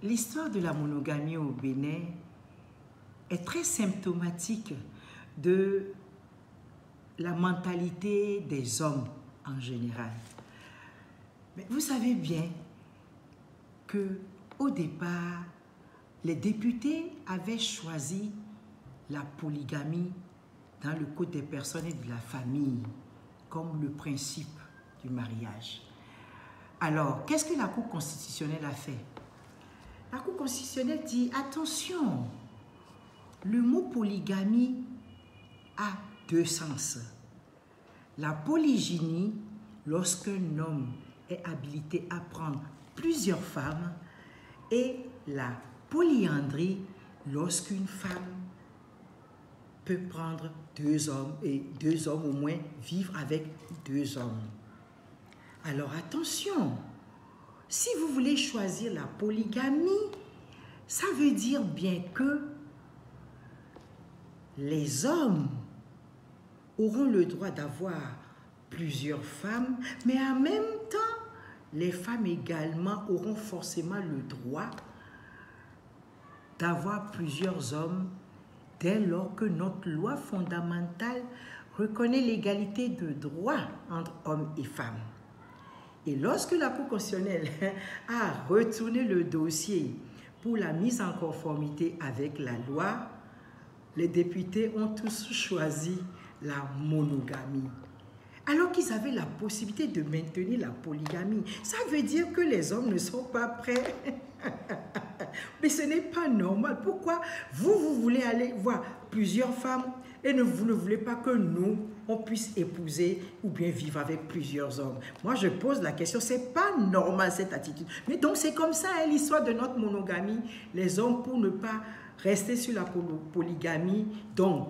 l'histoire de la monogamie au Bénin est très symptomatique de la mentalité des hommes en général. Mais vous savez bien que au départ, les députés avaient choisi la polygamie dans le code des personnes et de la famille comme le principe du mariage. Alors, qu'est-ce que la Cour constitutionnelle a fait? La Cour constitutionnelle dit, attention, le mot polygamie a deux sens. La polygynie, lorsqu'un homme est habilité à prendre plusieurs femmes, et la polyandrie, lorsqu'une femme peut prendre deux hommes et deux hommes au moins vivre avec deux hommes. Alors attention, si vous voulez choisir la polygamie, ça veut dire bien que les hommes auront le droit d'avoir plusieurs femmes, mais en même temps, les femmes également auront forcément le droit d'avoir plusieurs hommes dès lors que notre loi fondamentale reconnaît l'égalité de droit entre hommes et femmes. Et lorsque la Cour constitutionnelle a retourné le dossier pour la mise en conformité avec la loi, les députés ont tous choisi la monogamie. Alors qu'ils avaient la possibilité de maintenir la polygamie. Ça veut dire que les hommes ne sont pas prêts. Mais ce n'est pas normal. Pourquoi vous voulez aller voir plusieurs femmes et vous ne voulez pas que nous, on puisse épouser ou bien vivre avec plusieurs hommes? Moi, je pose la question, c'est pas normal cette attitude. Mais donc, c'est comme ça hein, l'histoire de notre monogamie. Les hommes, pour ne pas rester sur la polygamie, donc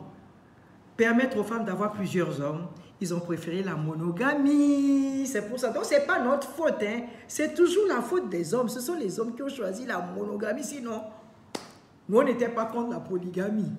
permettre aux femmes d'avoir plusieurs hommes, ils ont préféré la monogamie. C'est pour ça. Donc, ce n'est pas notre faute. Hein. C'est toujours la faute des hommes. Ce sont les hommes qui ont choisi la monogamie. Sinon, nous, on n'était pas contre la polygamie.